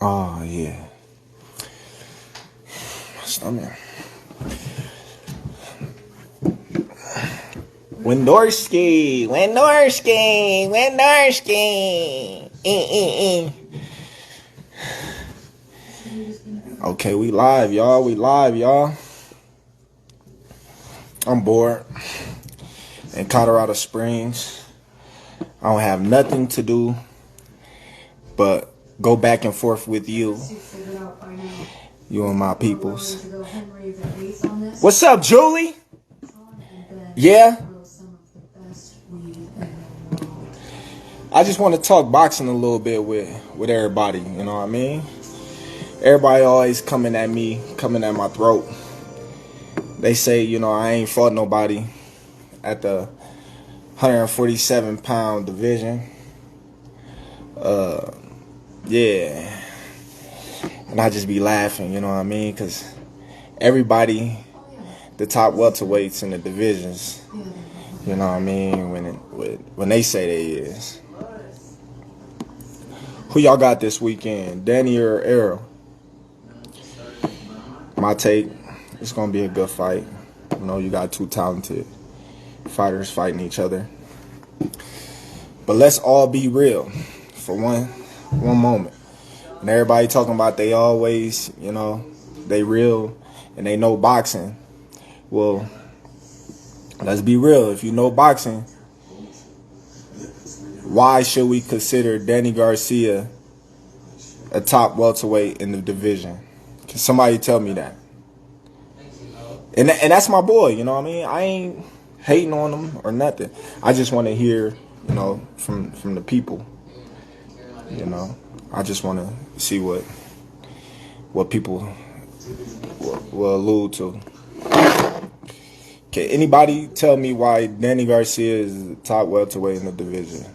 Oh, yeah. Stomach. Wendorski. Okay, we live, y'all. I'm bored in Colorado Springs. I don't have nothing to do but go back and forth with you and my peoples. What's up, Julie? Yeah? I just want to talk boxing a little bit with everybody, you know what I mean? Everybody always coming at my throat. They say, I ain't fought nobody at the 147-pound division. Yeah. And I just be laughing, you know what I mean? Because everybody, the top welterweights in the divisions, you know what I mean, when they say they is. Who y'all got this weekend, Danny or Errol? My take, it's going to be a good fight. You got two talented fighters fighting each other. But let's all be real for one moment. And everybody talking about they always, they real and they know boxing. Well, let's be real. If you know boxing, why should we consider Danny Garcia a top welterweight in the division? Can somebody tell me that? And that's my boy, you know what I mean? I ain't hating on him or nothing. I just want to hear, from the people. I just want to see what people will allude to. Can anybody tell me why Danny Garcia is the top welterweight in the division?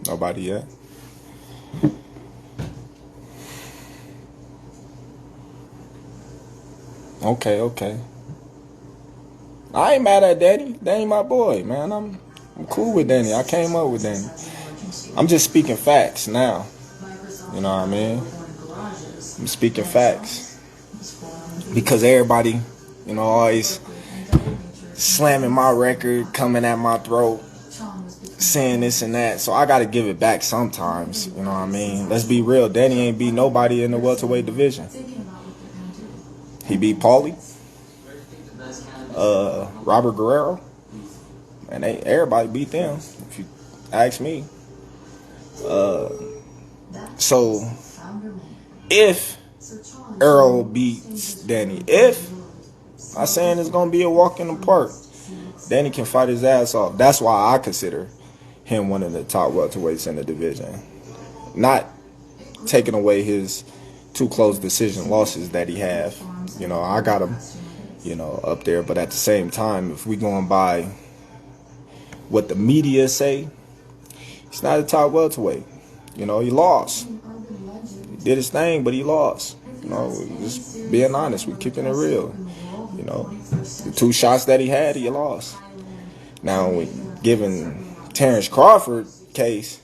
Nobody yet? Okay. I ain't mad at Danny. Danny my boy, man. I'm cool with Danny. I came up with Danny. I'm just speaking facts now. You know what I mean? I'm speaking facts. Because everybody, always slamming my record, coming at my throat, saying this and that. So I got to give it back sometimes. You know what I mean? Let's be real. Danny ain't beat nobody in the welterweight division. He beat Paulie, Robert Guerrero, and everybody beat them, if you ask me. So, if Errol beats Danny, I'm saying it's going to be a walk in the park, Danny can fight his ass off. That's why I consider him one of the top welterweights in the division. Not taking away his two close decision losses that he have. I got him, up there. But at the same time, if we going by what the media say, he's not a top welterweight. He lost. He did his thing, but he lost. Just being honest, we keeping it real. The two shots that he had, he lost. Now, given Terence Crawford case,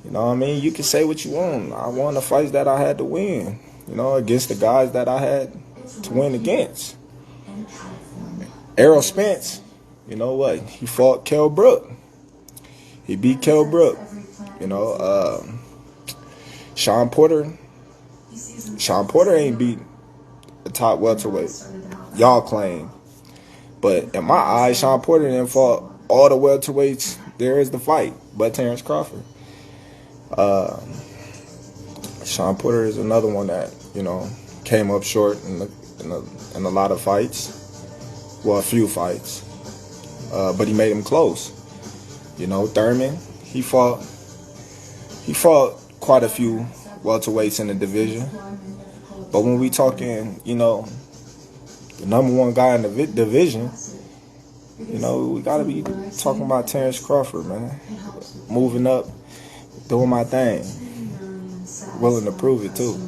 you can say what you want. I won the fights that I had to win, against the guys that I had to win against. Errol Spence, he fought Kell Brook. He beat Kell Brook. Shawn Porter ain't beat the top welterweight. Y'all claim. But in my eyes, Shawn Porter didn't fought all the welterweights there is to fight, but Terence Crawford. Shawn Porter is another one that, came up short in a lot of fights. Well, a few fights. But he made them close. Thurman, he fought quite a few welterweights in the division. But when we talking, the number one guy in the division, we got to be talking about Terence Crawford, man. Moving up, doing my thing. Willing to prove it, too.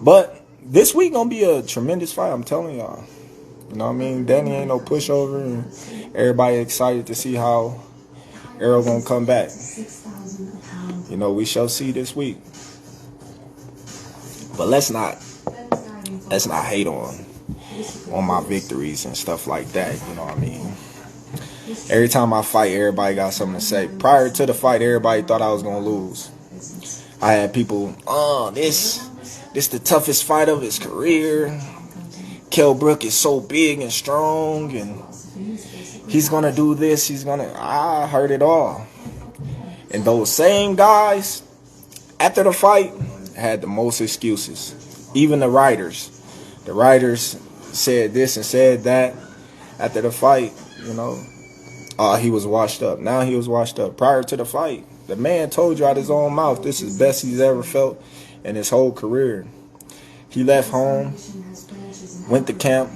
But this week going to be a tremendous fight, I'm telling y'all. Danny ain't no pushover, and everybody excited to see how Errol going to come back. you know, we shall see this week. But let's not hate on my victories and stuff like that. You know what I mean? Every time I fight, everybody got something to say. Prior to the fight, everybody thought I was gonna lose. I had people, this the toughest fight of his career. Kell Brook is so big and strong, and he's gonna do this. I heard it all. And those same guys, after the fight, had the most excuses. Even the writers. The writers said this and said that after the fight, you know. He was washed up. Now he was washed up. Prior to the fight, the man told you out his own mouth, this is the best he's ever felt in his whole career. He left home, went to camp,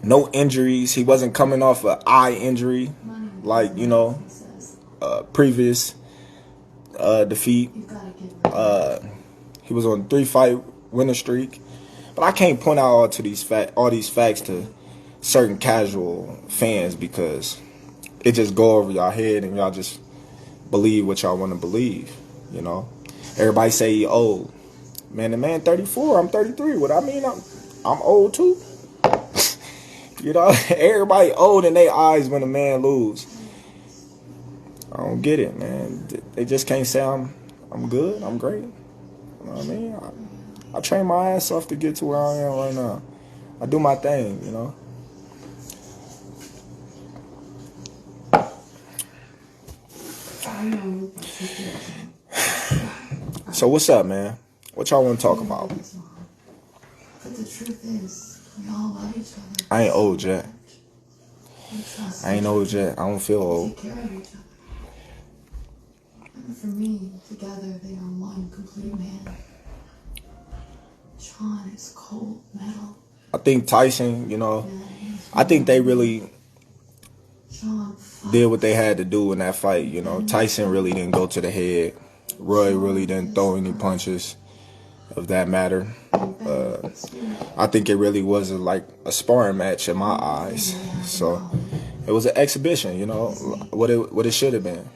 no injuries. He wasn't coming off an eye injury like, you know, previous defeat. He was on a 3-fight winning streak. But I can't point out all these facts to certain casual fans because it just go over y'all head and y'all just believe what y'all want to believe, you know. Everybody say he old. Man, the man 34, I'm 33. What I mean, I'm old too. You know, everybody old in their eyes when a man lose. I don't get it, man. They just can't say I'm good, I'm great. You know what I mean? I train my ass off to get to where I am right now. I do my thing, you know. So what's up, man? What y'all want to talk about? But the truth is, we all love each other. I ain't old yet. I ain't old yet. I don't feel old. Take care of each other. And for me, together they are one complete man. Sean is cold metal. I think Tyson, you know, I think they really did what they had to do in that fight. You know, Tyson really didn't go to the head. Roy really didn't throw any punches of that matter. I think it really was like a sparring match in my eyes. So it was an exhibition, you know, what it should have been.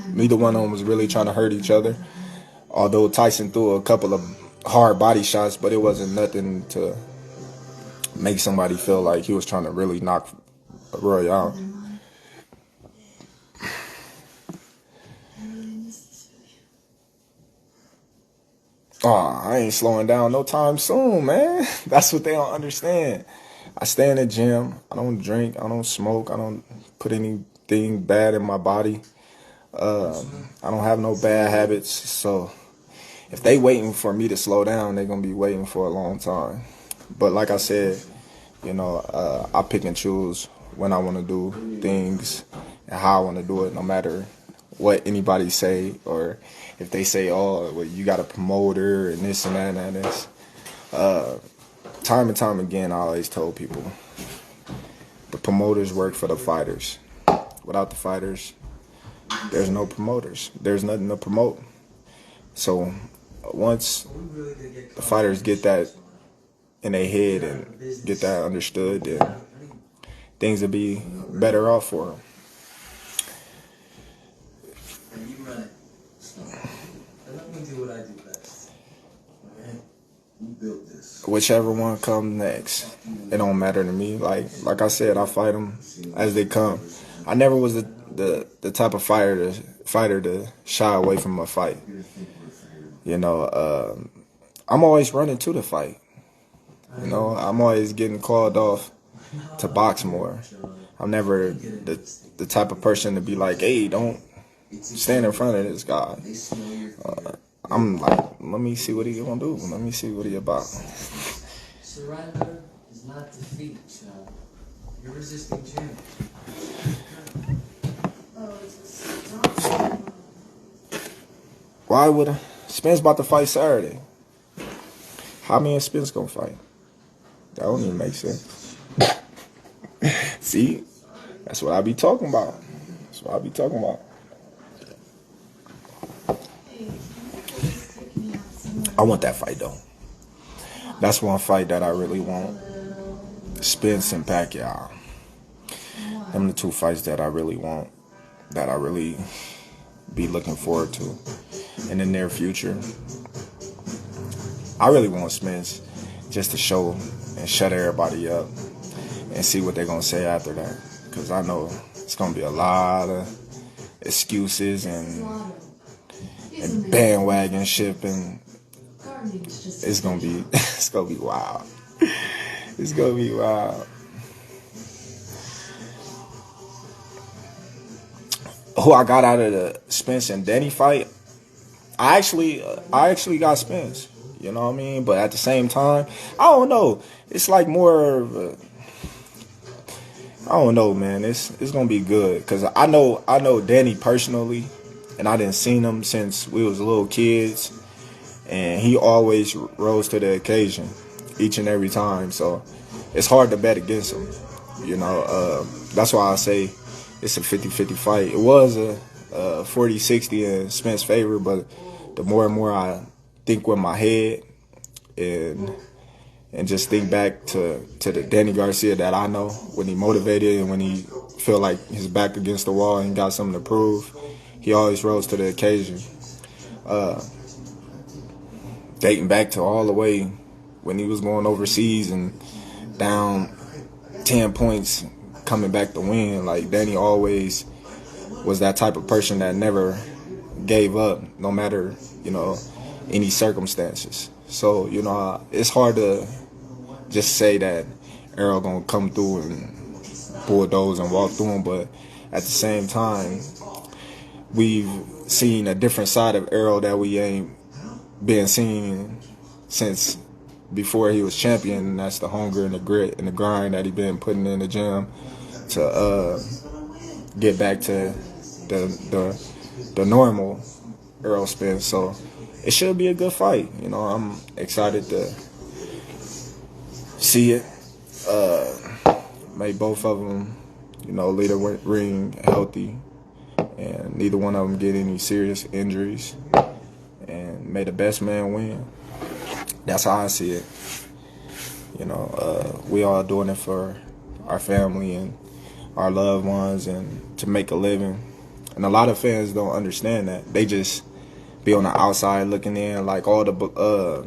Neither one of them was really trying to hurt each other. Although Tyson threw a couple of hard body shots, but it wasn't nothing to make somebody feel like he was trying to really knock Roy out. I ain't slowing down no time soon, man. That's what they don't understand. I stay in the gym. I don't drink. I don't smoke. I don't put anything bad in my body. I don't have no bad habits. So if they waiting for me to slow down, they're going to be waiting for a long time. But like I said, you know, I pick and choose when I want to do things and how I want to do it, no matter what anybody say, or if they say, oh, well, you got a promoter and this and that and this. Time and time again, I always told people, the promoters work for the fighters. Without the fighters, there's no promoters. There's nothing to promote. So once the fighters get that in their head and get that understood, then things will be better off for them. Whichever one comes next, it don't matter to me. Like I said, I fight them as they come. I never was the type of fighter to shy away from a fight. You know, I'm always running to the fight. You know, I'm always getting called off to box more. I'm never the type of person to be like, hey, don't stand in front of this guy. I'm like, let me see what he gonna do. Let me see what he about. Surrender is not defeat, child. You're resisting change. Why would Spence about to fight Saturday? How me and Spence gonna fight? That don't even make sense. See? That's what I be talking about. That's what I be talking about. I want that fight though. That's one fight that I really want. Spence and Pacquiao. Them the two fights that I really want. That I really be looking forward to in the near future. I really want Spence just to show and shut everybody up and see what they're going to say after that. Because I know it's going to be a lot of excuses and bandwagon shipping. It's going to be wild. It's going to be wild. Who I got out of the Spence and Danny fight, I actually got Spence. You know what I mean? But at the same time, I don't know. It's like more of a, I don't know, man. It's gonna be good because I know Danny personally, and I didn't seen him since we was little kids, and he always rose to the occasion each and every time. So it's hard to bet against him. You know, that's why I say it's a 50-50 fight. It was a 40-60 in Spence's favor, but the more and more I think with my head and just think back to the Danny Garcia that I know, when he motivated and when he feel like his back against the wall and got something to prove, he always rose to the occasion. Dating back to all the way when he was going overseas and down 10 points coming back to win, like Danny always was that type of person that never gave up, no matter, you know, any circumstances. So, you know, it's hard to just say that Errol gonna come through and bulldoze and walk through him, but at the same time, we've seen a different side of Errol that we ain't been seeing since before he was champion, and that's the hunger and the grit and the grind that he been putting in the gym to get back to the normal Errol Spence. So it should be a good fight. You know, I'm excited to see it. May both of them, you know, leave the ring healthy, and neither one of them get any serious injuries, and may the best man win. That's how I see it. You know, we all doing it for our family and our loved ones and to make a living. And a lot of fans don't understand that. They just be on the outside looking in, like all the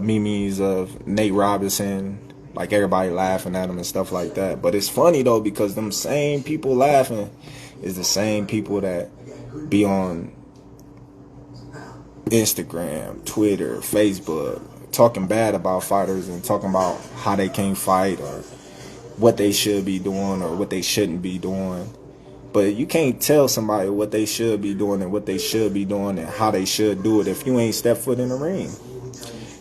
memes of Nate Robinson, like everybody laughing at him and stuff like that. But it's funny though, because them same people laughing is the same people that be on Instagram, Twitter, Facebook, talking bad about fighters and talking about how they can't fight or what they should be doing or what they shouldn't be doing. But you can't tell somebody what they should be doing and what they should be doing and how they should do it if you ain't stepped foot in the ring.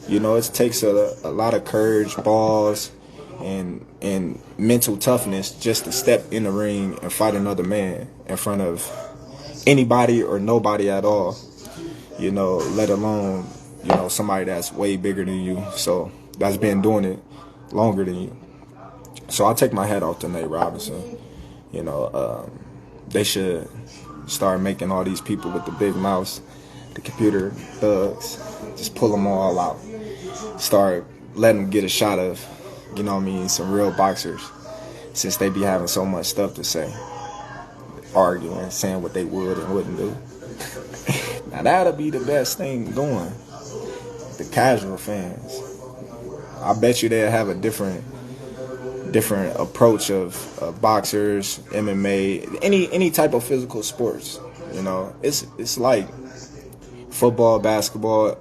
You know, it takes a lot of courage, balls, and mental toughness just to step in the ring and fight another man in front of anybody or nobody at all. You know, let alone, you know, somebody that's way bigger than you. So that's been doing it longer than you. So I take my hat off to Nate Robinson. You know, they should start making all these people with the big mouths, the computer thugs, just pull them all out. Start letting them get a shot of, you know what I mean, some real boxers, since they be having so much stuff to say, arguing, saying what they would and wouldn't do. Now that'll be the best thing going. The casual fans, I bet you they'll have a different approach of boxers, MMA, any type of physical sports. You know, it's like football, basketball,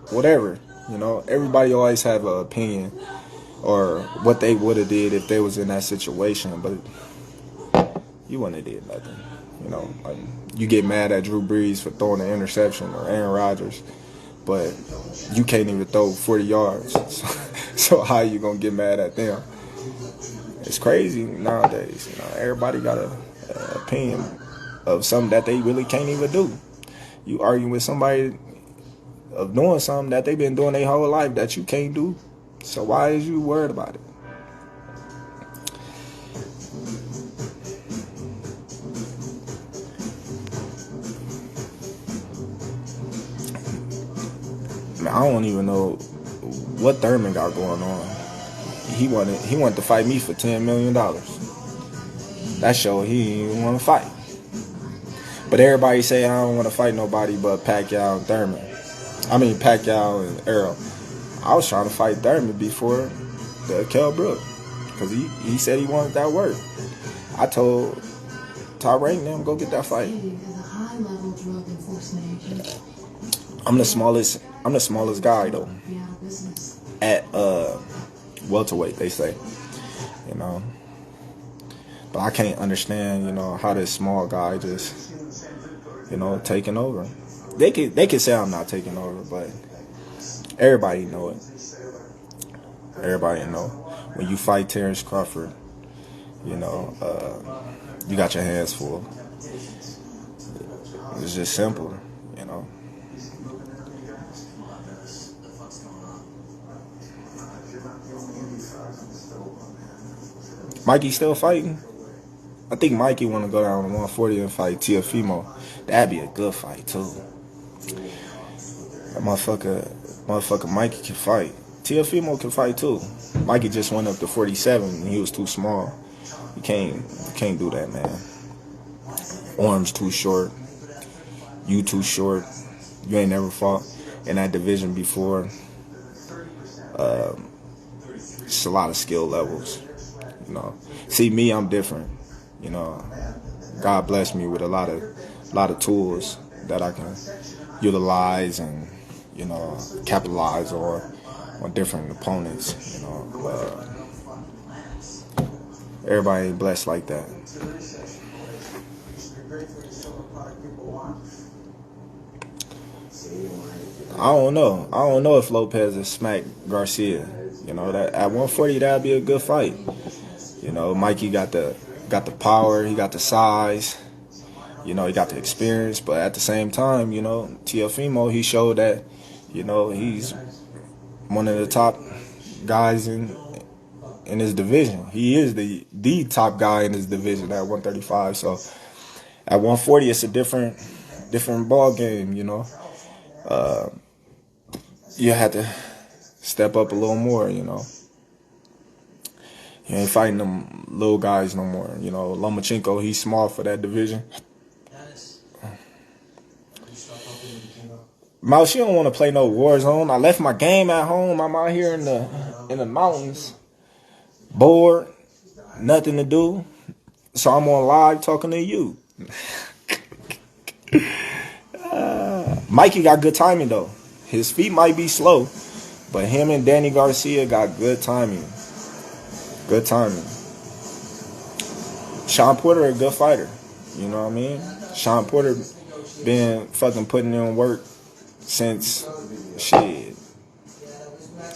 whatever. You know, everybody always have an opinion or what they would have did if they was in that situation, but you wouldn't have did nothing. You know, like, you get mad at Drew Brees for throwing an interception or Aaron Rodgers, but you can't even throw 40 yards. So how you gonna get mad at them? It's crazy nowadays. You know, everybody got an opinion of something that they really can't even do. You argue with somebody of doing something that they've been doing their whole life that you can't do. So why is you worried about it? I don't even know what Thurman got going on. He wanted to fight me for $10 million. That showed he didn't even want to fight. But everybody say I don't want to fight nobody but Pacquiao and Thurman. I mean Pacquiao and Errol. I was trying to fight Thurman before the Kell Brook because he said he wanted that work. I told Tyrone and them go get that fight. I'm the smallest guy though. At welterweight, they say. You know. But I can't understand, you know, how this small guy just, you know, taking over. They can say I'm not taking over, but everybody know it. Everybody know. When you fight Terence Crawford, you know, you got your hands full. It's just simple, you know. Mikey still fighting? I think Mikey want to go down to 140 and fight Teofimo. That'd be a good fight too. That motherfucker Mikey can fight. Teofimo can fight too. Mikey just went up to 47 and he was too small. You can't do that, man. Arms too short. You too short. You ain't never fought in that division before. It's a lot of skill levels. You know. See me, I'm different. You know, God bless me with a lot of tools that I can utilize and, you know, capitalize on different opponents. You know, everybody ain't blessed like that. I don't know if Lopez has smacked Garcia. You know, that at 140 that'd be a good fight. You know, Mikey got the power, he got the size, you know, he got the experience, but at the same time, you know, Teofimo, he showed that, you know, he's one of the top guys in his division. He is the top guy in his division at 135. So at 140, it's a different ball game, you know. You had to step up a little more, you know. You ain't fighting them little guys no more. You know, Lomachenko, he's small for that division. Mouse, she don't want to play no war zone. I left my game at home. I'm out here in the mountains, bored, nothing to do. So I'm on live talking to you. Mikey got good timing though. His feet might be slow, but him and Danny Garcia got good timing. Good timing. Sean Porter a good fighter. You know what I mean? Sean Porter been fucking putting in work since shit.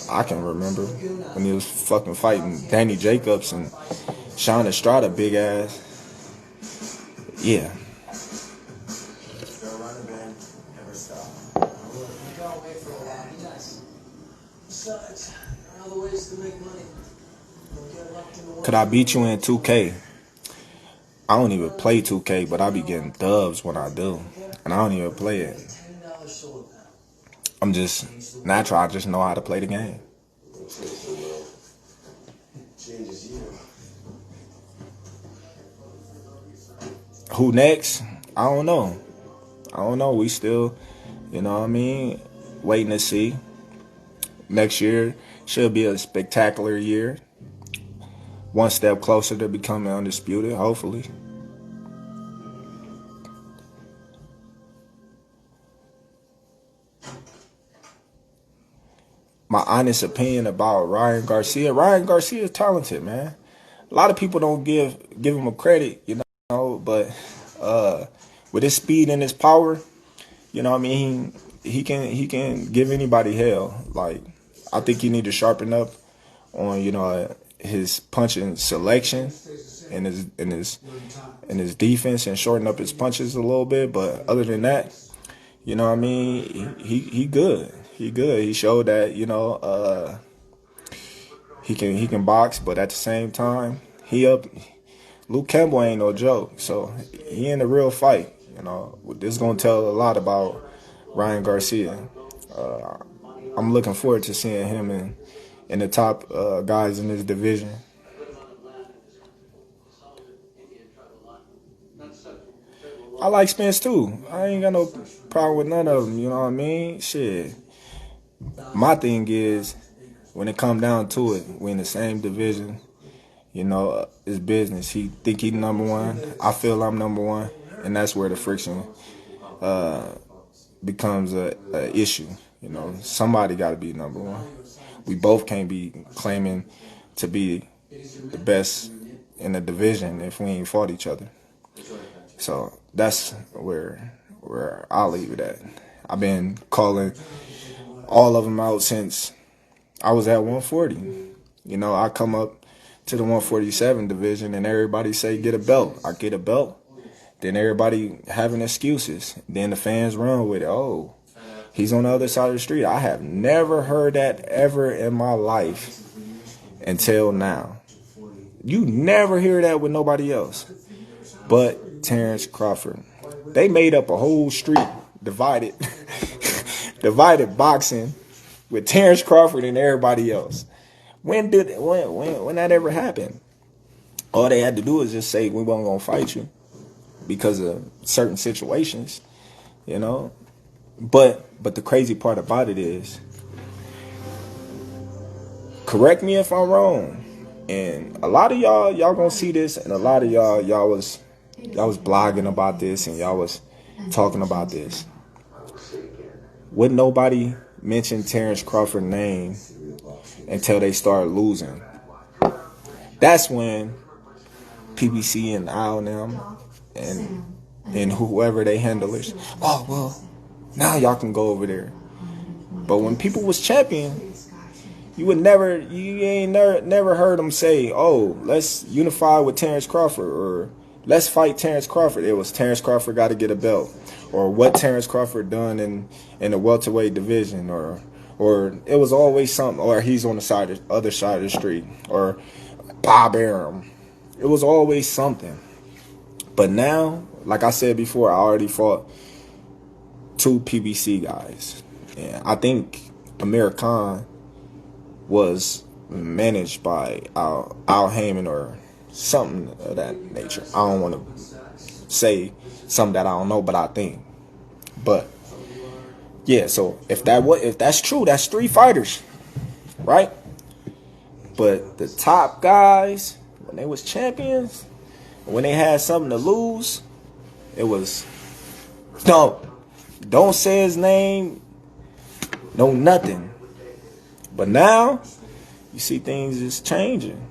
I can remember when he was fucking fighting Danny Jacobs and Sean Estrada big ass. Yeah. Could I beat you in 2K? I don't even play 2K, but I be getting dubs when I do. And I don't even play it. I'm just natural. I just know how to play the game. Who next? I don't know. We still, you know what I mean, waiting to see. Next year should be a spectacular year. One step closer to becoming undisputed, hopefully. My honest opinion about Ryan Garcia. Ryan Garcia is talented, man. A lot of people don't give him a credit, you know, but with his speed and his power, you know what I mean, he can give anybody hell. Like, I think he need to sharpen up on, you know, his punching selection and his defense and shorten up his punches a little bit. But other than that, you know what I mean, he good. He good. He showed that, you know, he can box, but at the same time, Luke Campbell ain't no joke. So he in a real fight. You know, this is gonna tell a lot about Ryan Garcia. I'm looking forward to seeing him in the top guys in this division. I like Spence too. I ain't got no problem with none of them. You know what I mean? Shit. My thing is, when it come down to it, we in the same division. You know, it's business. He think he number one. I feel I'm number one, and that's where the friction becomes a issue. You know, somebody got to be number one. We both can't be claiming to be the best in the division if we ain't fought each other. So that's where I'll leave it at. I've been calling all of them out since I was at 140. You know, I come up to the 147 division and everybody say get a belt. I get a belt. Then everybody having excuses. Then the fans run with it. Oh, he's on the other side of the street. I have never heard that ever in my life until now. You never hear that with nobody else but Terence Crawford. They made up a whole street divided boxing with Terence Crawford and everybody else. When that ever happened? All they had to do is just say we weren't gonna fight you because of certain situations, you know. But the crazy part about it is, correct me if I'm wrong, and a lot of y'all gonna see this, and a lot of y'all was blogging about this, and y'all was talking about this. Would nobody mention Terence Crawford's name until they start losing? That's when PBC and Al and them and whoever they handlers, oh well, now y'all can go over there. But when people was champion, you ain't never heard them say, oh, let's unify with Terence Crawford, or let's fight Terence Crawford. It was Terence Crawford got to get a belt, or what Terence Crawford done in the welterweight division, or it was always something, or he's on the other side of the street, or Bob Arum. It was always something. But now, like I said before, I already fought 2 PBC guys. And I think Amir Khan was managed by Al Heyman or something of that nature. I don't want to say something that I don't know, but I think. But yeah, so if that's true, that's 3 fighters, right? But the top guys, when they was champions, when they had something to lose, it was don't say his name, no nothing. But now you see things is changing.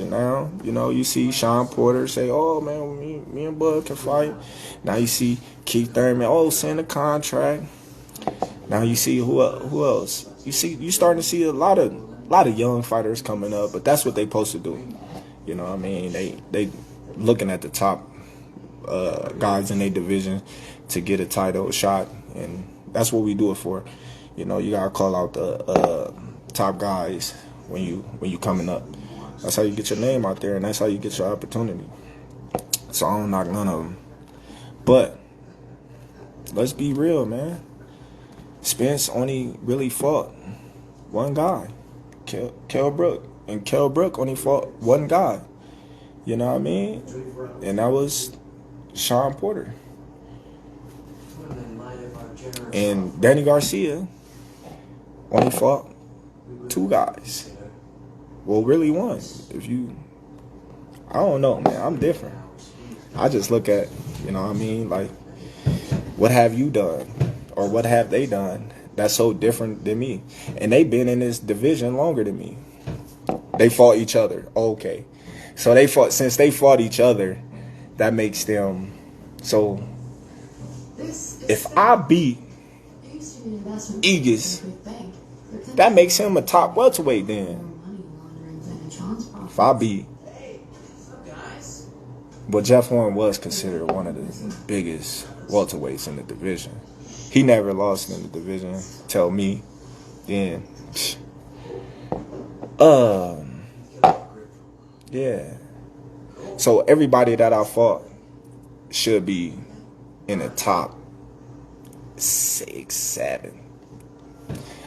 Now. You know, you see Sean Porter say, oh man, me and Bud can fight. Now you see Keith Thurman, oh, send a contract. Now you see who else? You starting to see a lot of young fighters coming up, but that's what they supposed to do. You know what I mean? They looking at the top guys in their division to get a title shot, and that's what we do it for. You know, you gotta call out the top guys when you coming up. That's how you get your name out there, and that's how you get your opportunity. So I don't knock none of them. But let's be real, man. Spence only really fought one guy, Kell Brook. And Kell Brook only fought one guy. You know what I mean? And that was Sean Porter. And Danny Garcia only fought 2 guys. Well, really one. I don't know, man. I'm different. I just look at, you know what I mean? Like, what have you done? Or what have they done that's so different than me? And they've been in this division longer than me. They fought each other. Okay. So since they fought each other, that makes them, so if I beat Aegis, that makes him a top welterweight then. If I beat, but Jeff Horn was considered one of the biggest welterweights in the division. He never lost in the division. Tell me. Then, yeah. So everybody that I fought should be in the top 6, 7.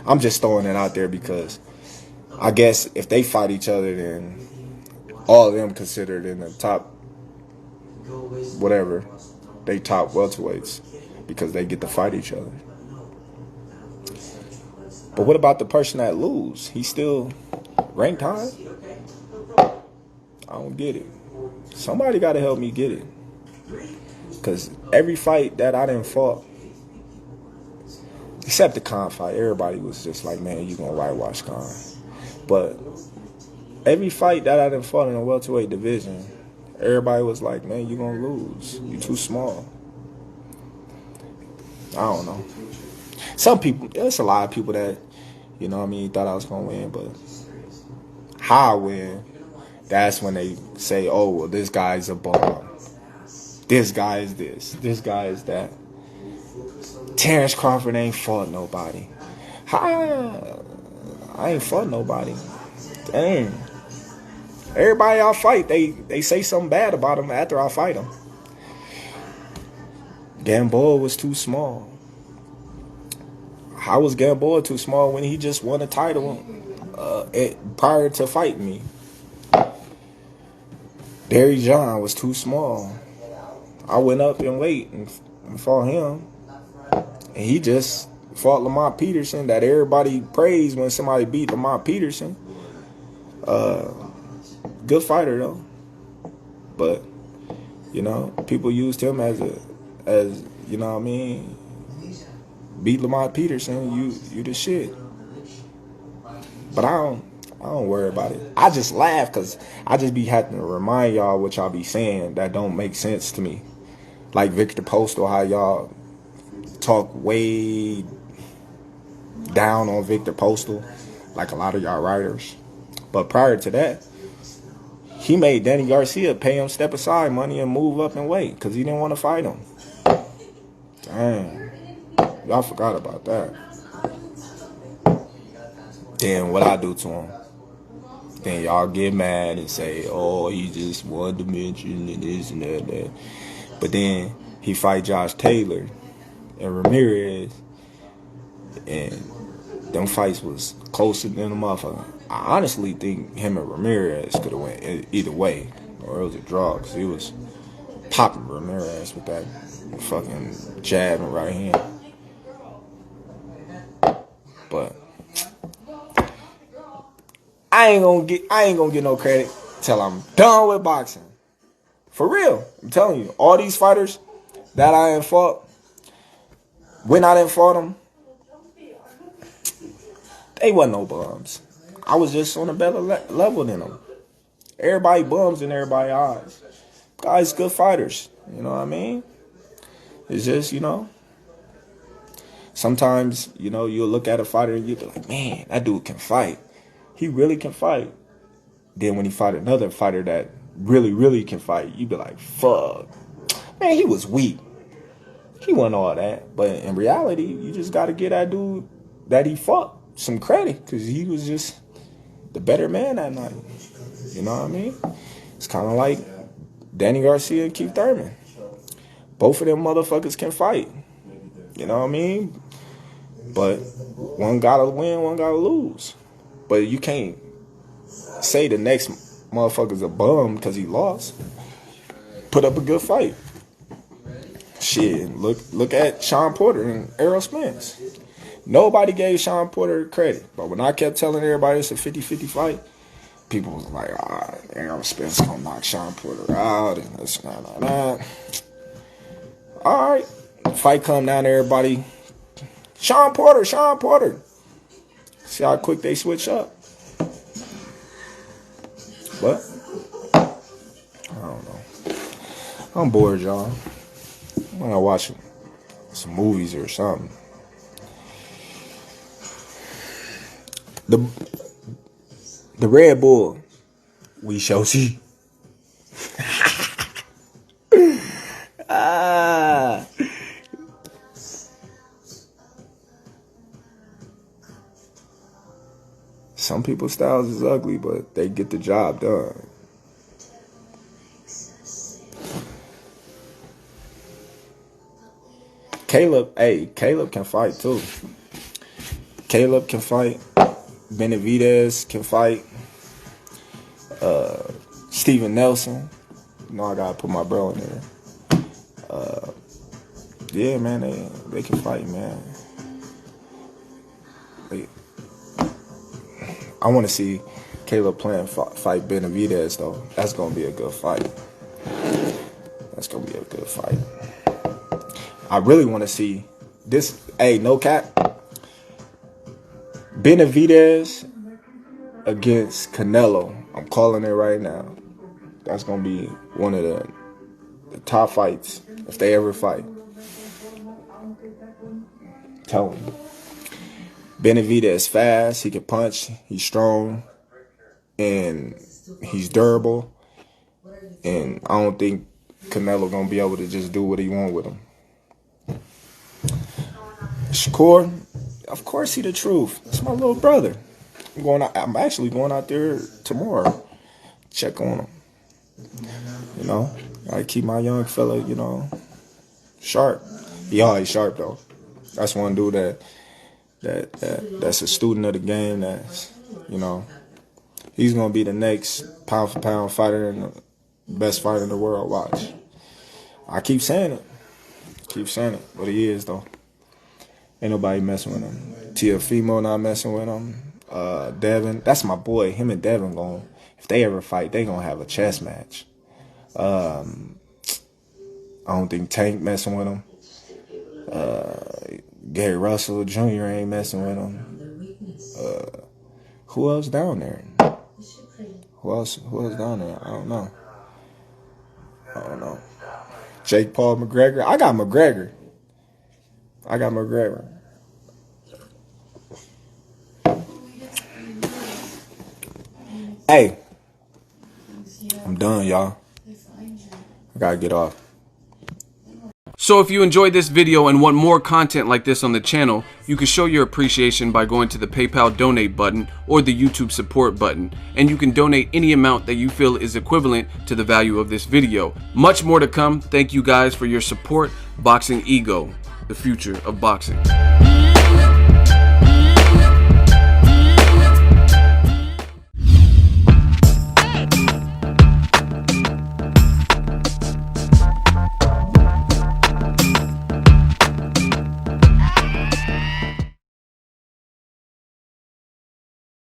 I'm just throwing it out there because I guess if they fight each other, then all of them considered in the top whatever, they top welterweights because they get to fight each other. But what about the person that lose? He's still ranked high? I don't get it. Somebody got to help me get it. Because every fight that I done fought, except the Khan fight, everybody was just like, man, you gonna whitewash Khan. But every fight that I done fought in the welterweight division, everybody was like, man, you gonna lose. You too small. I don't know. Some people, there's a lot of people that, you know what I mean, thought I was gonna win, but how I win, that's when they say, oh, well, this guy's a bum. This guy is this guy is that. Terence Crawford ain't fought nobody. I ain't fought nobody. Dang. Everybody I fight, they say something bad about him after I fight him. Gamboa was too small. How was Gamboa too small when he just won a title prior to fighting me? Barry John was too small. I went up in weight and fought him. And he just fought Lamont Peterson, that everybody praised when somebody beat Lamont Peterson. Good fighter, though. But, you know, people used him as you know what I mean? Beat Lamont Peterson, you the shit. But I don't worry about it. I just laugh because I just be having to remind y'all what y'all be saying that don't make sense to me. Like Victor Postal, how y'all talk way down on Victor Postal, like a lot of y'all writers. But prior to that, he made Danny Garcia pay him step aside money and move up and weight because he didn't want to fight him. Dang. Y'all forgot about that. Then what I do to him? Then y'all get mad and say, oh, he just one dimension and this and that. But then he fight Josh Taylor and Ramirez, and them fights was closer than a motherfucker. I honestly think him and Ramirez could have went either way, or it was a draw, because he was popping Ramirez with that fucking jab and right hand. But I ain't gonna get no credit till I'm done with boxing. For real, I'm telling you, all these fighters that I ain't fought, when I didn't fought them, they wasn't no bums. I was just on a better level than them. Everybody bums in everybody's eyes. Guys, good fighters. You know what I mean? It's just, you know, sometimes, you know, you'll look at a fighter and you'll be like, man, that dude can fight. He really can fight. Then when he fight another fighter that really, really can fight, you be like, fuck. Man, he was weak. He wasn't all that. But in reality, you just got to get that dude that he fought some credit, because he was just the better man that night. You know what I mean? It's kind of like Danny Garcia and Keith Thurman. Both of them motherfuckers can fight. You know what I mean? But one got to win, one got to lose. But you can't say the next motherfucker's a bum because he lost. Put up a good fight. Shit, look at Sean Porter and Errol Spence. Nobody gave Sean Porter credit. But when I kept telling everybody it's a 50-50 fight, people was like, Errol Spence gonna knock Sean Porter out and this and that. All right. Fight come down to everybody. Sean Porter. See how quick they switch up. But I don't know. I'm bored, y'all. I'm gonna watch some movies or something. The Red Bull, we shall see. Some people's styles is ugly, but they get the job done. Caleb can fight too. Caleb can fight. Benavidez can fight. Steven Nelson. You know, I gotta put my bro in there. Yeah, man, they can fight, man. I want to see Caleb Plant fight Benavidez, though. That's gonna be a good fight. That's gonna be a good fight. I really want to see this. Hey, no cap. Benavidez against Canelo. I'm calling it right now. That's gonna be one of the top fights if they ever fight. Tell him. Benavidez fast. He can punch. He's strong, and he's durable. And I don't think Canelo gonna be able to just do what he want with him. Shakur, of course he the truth. That's my little brother. I'm actually going out there tomorrow. Check on him. You know, I keep my young fella, you know, sharp. He always sharp though. That's one dude that's a student of the game. That's, you know, he's gonna be the next pound for pound fighter and the best fighter in the world. Watch. I keep saying it. But he is though. Ain't nobody messing with him. Tiafimo not messing with him. Devin, that's my boy. Him and Devin going. If they ever fight, they gonna have a chess match. I don't think Tank messing with him. Gary Russell Jr. ain't messing with him. Who else down there? Who else down there? I don't know. Jake Paul McGregor. I got McGregor. Hey, I'm done, y'all. I gotta get off. So if you enjoyed this video and want more content like this on the channel, you can show your appreciation by going to the PayPal donate button or the YouTube support button, and you can donate any amount that you feel is equivalent to the value of this video. Much more to come. Thank you guys for your support. Boxingego, the future of boxing.